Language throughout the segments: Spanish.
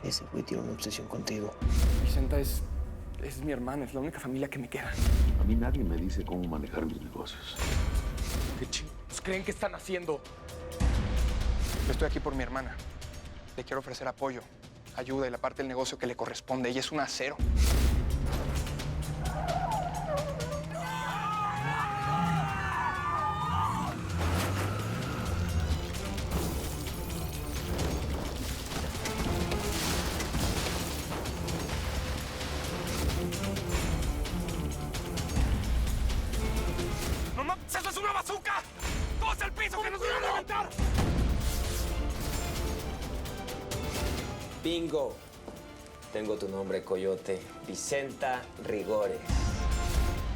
Ese güey tiene una obsesión contigo. Vicenta es mi hermana, es la única familia que me queda. A mí nadie me dice cómo manejar mis negocios. ¿Qué chingos creen que están haciendo? Estoy aquí por mi hermana. Le quiero ofrecer apoyo, ayuda y la parte del negocio que le corresponde. Ella es un acero. ¡No, eso es una bazooka! ¡Todos al piso que nos van a levantar! Bingo. Tengo tu nombre, Coyote. Vicenta Rigores.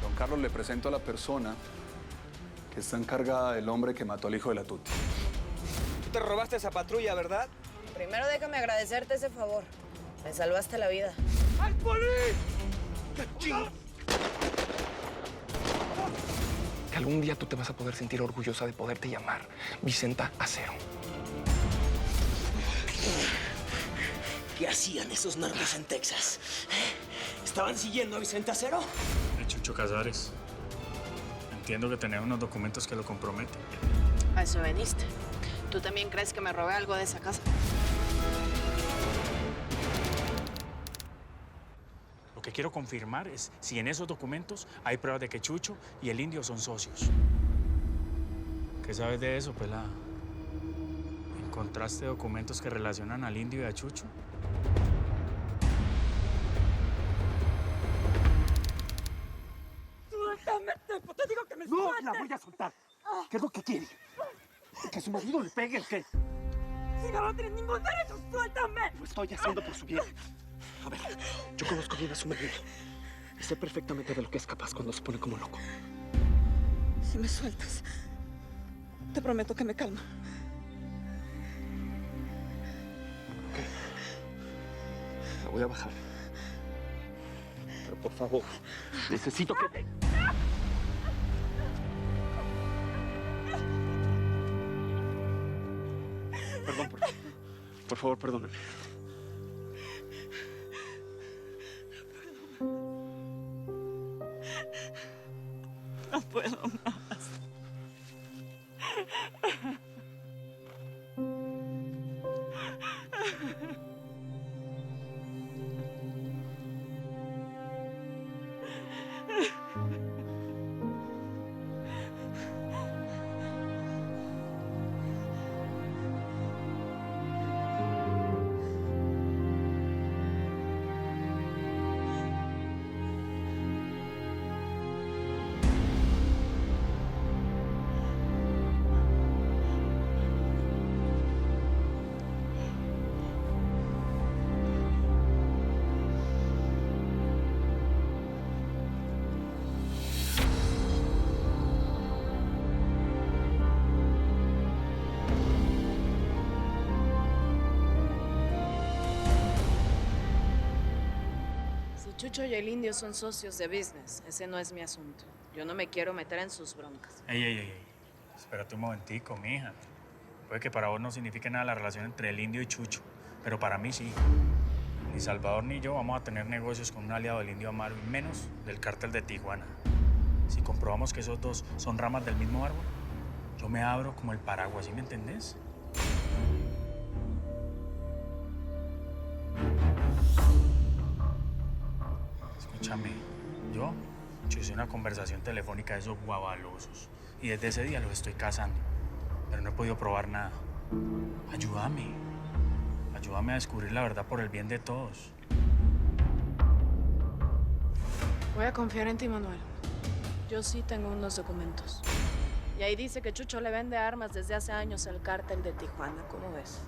Don Carlos, le presento a la persona que está encargada del hombre que mató al hijo de la Tuti. Tú te robaste esa patrulla, ¿verdad? Primero déjame agradecerte ese favor. Me salvaste la vida. ¡Al poli! Que algún día tú te vas a poder sentir orgullosa de poderte llamar Vicenta Acero. ¿Qué hacían esos narcos en Texas? ¿Estaban siguiendo a Vicente Acero? Chucho Casares. Entiendo que tenés unos documentos que lo comprometen. A eso veniste. ¿Tú también crees que me robé algo de esa casa? Lo que quiero confirmar es si en esos documentos hay pruebas de que Chucho y el indio son socios. ¿Qué sabes de eso, pelada? ¿Encontraste documentos que relacionan al indio y a Chucho? ¡Suéltame! ¡Te digo que me sueltes! No, la voy a soltar. ¿Qué es lo que quiere? ¿Que su marido le pegue o qué? ¡Si no tienes ningún derecho, suéltame! Lo estoy haciendo por su bien. A ver, yo conozco bien a su marido. Y sé perfectamente de lo que es capaz cuando se pone como loco. Si me sueltas, te prometo que me calmo. La voy a bajar. Pero por favor, necesito que... Perdón, por favor, perdóname. No puedo más. Chucho y el indio son socios de business. Ese no es mi asunto. Yo no me quiero meter en sus broncas. Ey. Espérate un momentico, mija. Puede que para vos no signifique nada la relación entre el indio y Chucho, pero para mí sí. Ni Salvador ni yo vamos a tener negocios con un aliado del indio Amaro y menos del cártel de Tijuana. Si comprobamos que esos dos son ramas del mismo árbol, yo me abro como el paraguas, ¿sí me entendés? Escúchame, yo hice una conversación telefónica de esos guabalosos y desde ese día los estoy cazando, pero no he podido probar nada. Ayúdame a descubrir la verdad por el bien de todos. Voy a confiar en ti, Manuel. Yo sí tengo unos documentos. Y ahí dice que Chucho le vende armas desde hace años al cártel de Tijuana. ¿Cómo ves?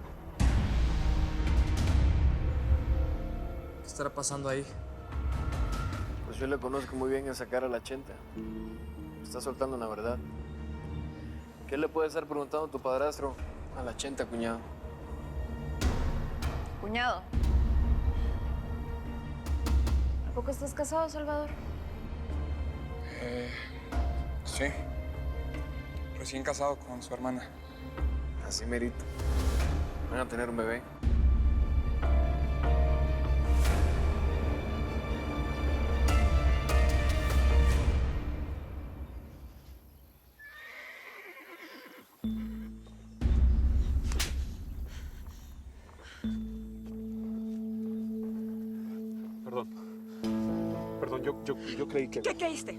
¿Qué estará pasando ahí? Pues yo le conozco muy bien esa cara a la Chenta. Está soltando la verdad. ¿Qué le puede estar preguntando tu padrastro a la Chenta, cuñado? Cuñado. ¿A poco estás casado, Salvador? Sí. Recién casado con su hermana. Así merito. Van a tener un bebé. Perdón, yo creí que... ¿Qué creíste?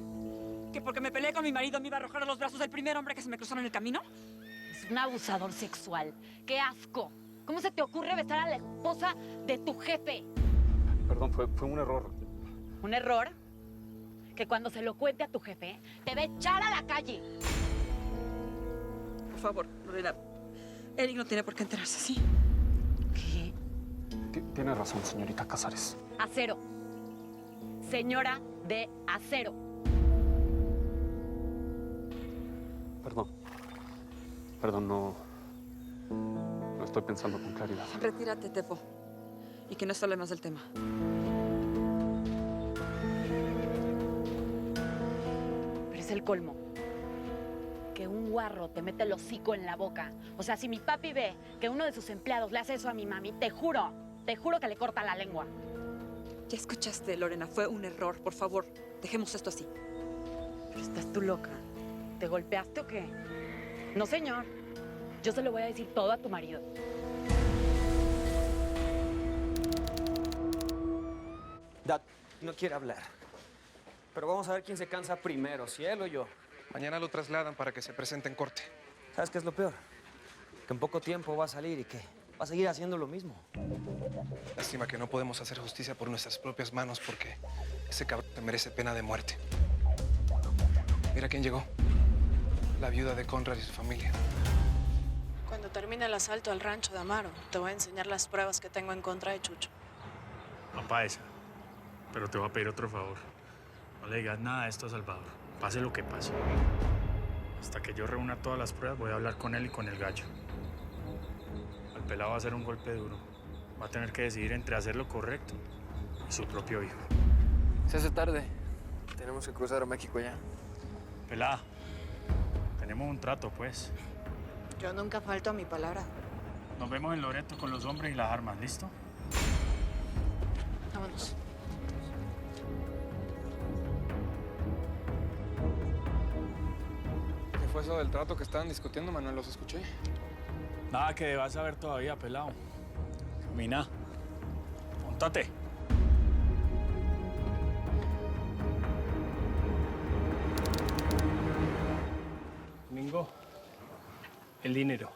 ¿Que porque me peleé con mi marido me iba a arrojar a los brazos del primer hombre que se me cruzó en el camino? Es un abusador sexual. ¡Qué asco! ¿Cómo se te ocurre besar a la esposa de tu jefe? Perdón, fue un error. ¿Un error? Que cuando se lo cuente a tu jefe, te va a echar a la calle. Por favor, Lorena. Eric no tiene por qué enterarse, ¿sí? ¿Qué? Tiene razón, señorita Casares. Acero. Señora de acero. Perdón, no estoy pensando con claridad. Retírate, Tepo. Y que no se hable más del tema. Pero es el colmo. Que un guarro te mete el hocico en la boca. O sea, si mi papi ve que uno de sus empleados le hace eso a mi mami, te juro que le corta la lengua. Ya escuchaste, Lorena. Fue un error. Por favor, dejemos esto así. Pero estás tú loca. ¿Te golpeaste o qué? No, señor. Yo se lo voy a decir todo a tu marido. Dad, no quiere hablar. Pero vamos a ver quién se cansa primero, si él o yo. Mañana lo trasladan para que se presente en corte. ¿Sabes qué es lo peor? Que en poco tiempo va a salir y que va a seguir haciendo lo mismo. Lástima que no podemos hacer justicia por nuestras propias manos porque ese cabrón se merece pena de muerte. Mira quién llegó. La viuda de Conrad y su familia. Cuando termine el asalto al rancho de Amaro, te voy a enseñar las pruebas que tengo en contra de Chucho. Papá esa. Pero te voy a pedir otro favor. No le digas nada de esto a Salvador. Pase lo que pase. Hasta que yo reúna todas las pruebas, voy a hablar con él y con el gallo. Al pelado va a ser un golpe duro. Va a tener que decidir entre hacer lo correcto y su propio hijo. Se hace tarde. Tenemos que cruzar a México ya. Pelada, tenemos un trato, pues. Yo nunca falto a mi palabra. Nos vemos en Loreto con los hombres y las armas, ¿listo? Vámonos. ¿Qué fue eso del trato que estaban discutiendo, Manuel? ¿Los escuché? Nada que vas a ver todavía, pelado. Camina. Móntate. Domingo, el dinero.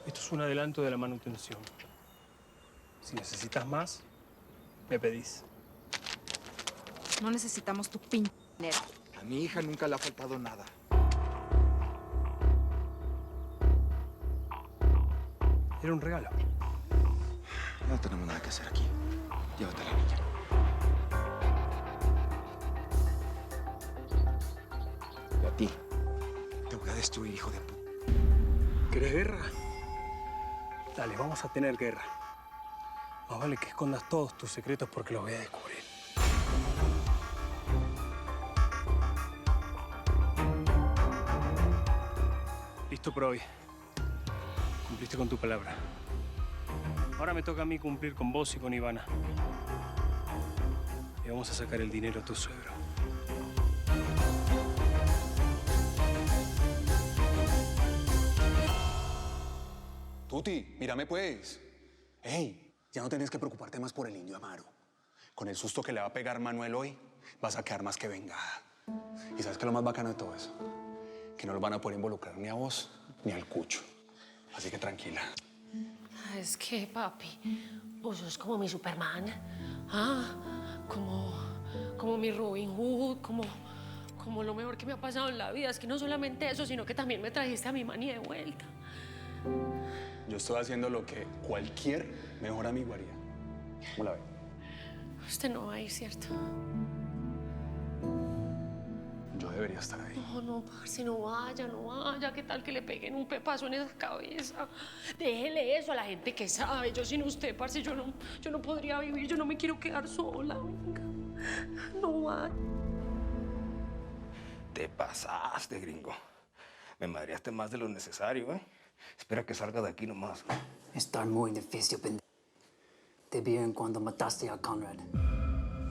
Esto es un adelanto de la manutención. Si necesitas más, me pedís. No necesitamos tu dinero. A mi hija nunca le ha faltado nada. Era un regalo. No tenemos nada que hacer aquí. Llévate a la niña. Y a ti. Te voy a destruir, hijo de puta. ¿Querés guerra? Dale, vamos a tener guerra. Más vale que escondas todos tus secretos porque los voy a descubrir. Listo por hoy. Cumpliste con tu palabra. Ahora me toca a mí cumplir con vos y con Ivana. Y vamos a sacar el dinero a tu suegro. Tuti, mírame pues. Ey, ya no tenés que preocuparte más por el indio Amaro. Con el susto que le va a pegar Manuel hoy, vas a quedar más que vengada. ¿Y sabes qué es lo más bacano de todo eso? Que no lo van a poder involucrar ni a vos ni al Cucho. Así que tranquila. Es que, papi, vos sos como mi Superman. Como mi Robin Hood, como lo mejor que me ha pasado en la vida. Es que no solamente eso, sino que también me trajiste a mi mani de vuelta. Yo estoy haciendo lo que cualquier mejor amigo haría. ¿Cómo la ve? Usted no va a ir, ¿cierto? Yo debería estar ahí. No, parce, no vaya. ¿Qué tal que le peguen un pepazo en esa cabeza? Déjele eso a la gente que sabe. Yo sin usted, parce, yo no podría vivir. Yo no me quiero quedar sola. Venga, no vaya. Te pasaste, gringo. Me madreaste más de lo necesario, ¿eh? Espera que salga de aquí nomás. Está muy difícil, pendejo. Te vieron cuando mataste a Conrad.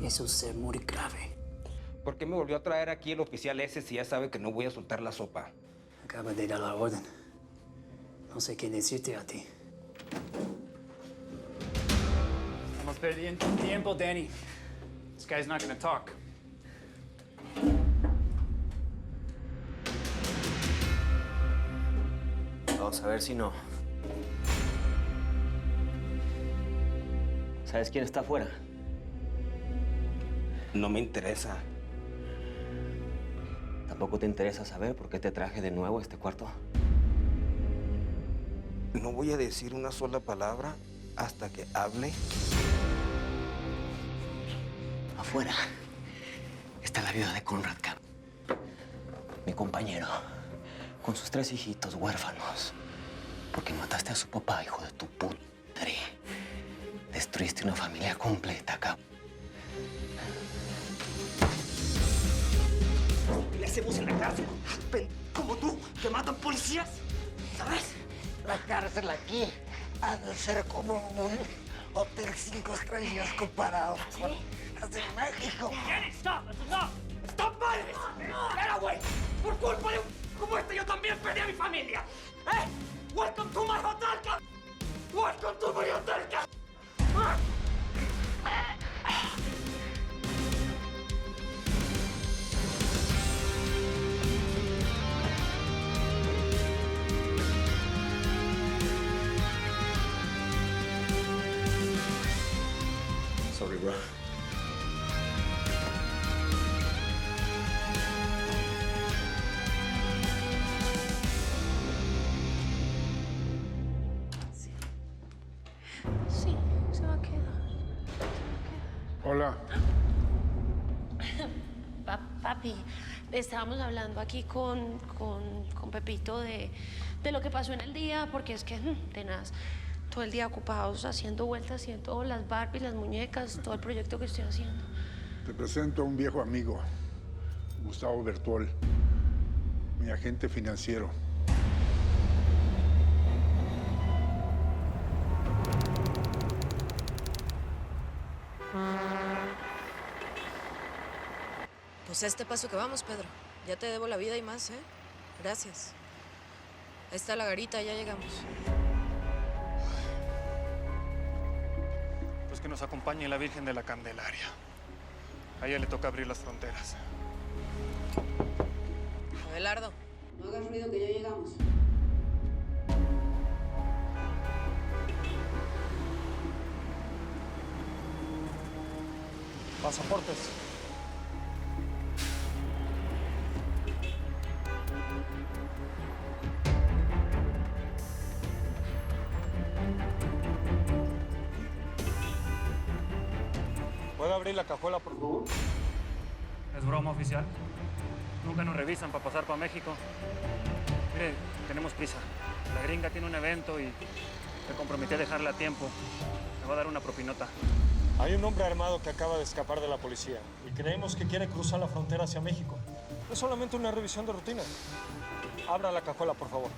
Eso es muy grave. ¿Por qué me volvió a traer aquí el oficial ese si ya sabe que no voy a soltar la sopa? Acaba de dar la orden. No sé qué decirte a ti. Estamos perdiendo tiempo, Danny. This guy's not gonna talk. Vamos a ver si no. ¿Sabes quién está afuera? No me interesa. ¿Tampoco te interesa saber por qué te traje de nuevo a este cuarto? No voy a decir una sola palabra hasta que hable. Afuera está la viuda de Conrad Camp. Mi compañero, con sus 3 hijitos huérfanos. Porque mataste a su papá, hijo de tu puta madre. Destruiste una familia completa, cabrón. ¿Qué le hacemos en la cárcel? Como tú, que matan policías. ¿Sabes? La cárcel aquí ha de ser como un hotel 5 estrellas comparado con las de México. ¡Stop! ¡Stop! ¡Stop, padres! ¡Era, güey! Por culpa de un como este yo también perdí a mi familia. ¿Eh? ¡Welcome to my hotel, ca... ¡Welcome to my hotel, ca... Sorry, bro. Sí, se va a quedar. Hola. Papi, estábamos hablando aquí con Pepito de lo que pasó en el día, porque es que, tenaz, todo el día ocupados haciendo vueltas, haciendo las Barbies, las muñecas, todo el proyecto que estoy haciendo. Te presento a un viejo amigo, Gustavo Bertol, mi agente financiero. Pues a este paso que vamos, Pedro. Ya te debo la vida y más, ¿eh? Gracias. Ahí está la garita, ya llegamos. Pues que nos acompañe la Virgen de la Candelaria. A ella le toca abrir las fronteras. Abelardo, no hagas ruido que ya llegamos. Pasaportes. ¿Puedo abrir la cajuela, por favor? Es broma, oficial. Nunca nos revisan para pasar para México. Mire, tenemos prisa. La gringa tiene un evento y me comprometí a dejarla a tiempo. Me va a dar una propinota. Hay un hombre armado que acaba de escapar de la policía y creemos que quiere cruzar la frontera hacia México. Es solamente una revisión de rutina. Abra la cajuela, por favor.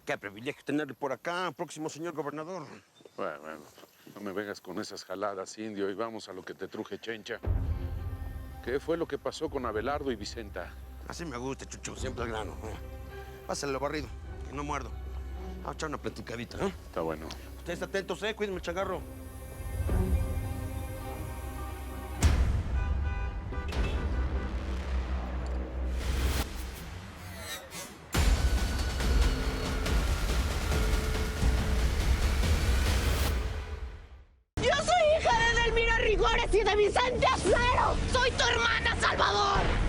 Qué privilegio tenerle por acá, próximo señor gobernador. Bueno, no me vengas con esas jaladas, indio, y vamos a lo que te truje, chencha. ¿Qué fue lo que pasó con Abelardo y Vicenta? Así me gusta, Chucho, siempre al grano. Pásale lo barrido, que no muerdo. Vamos a echar una platicadita, ¿eh? Está bueno. Ustedes atentos, cuídenme el changarro. Yo soy hija de Edelmira Rigores y de Vicente Acero. Soy tu hermana, Salvador.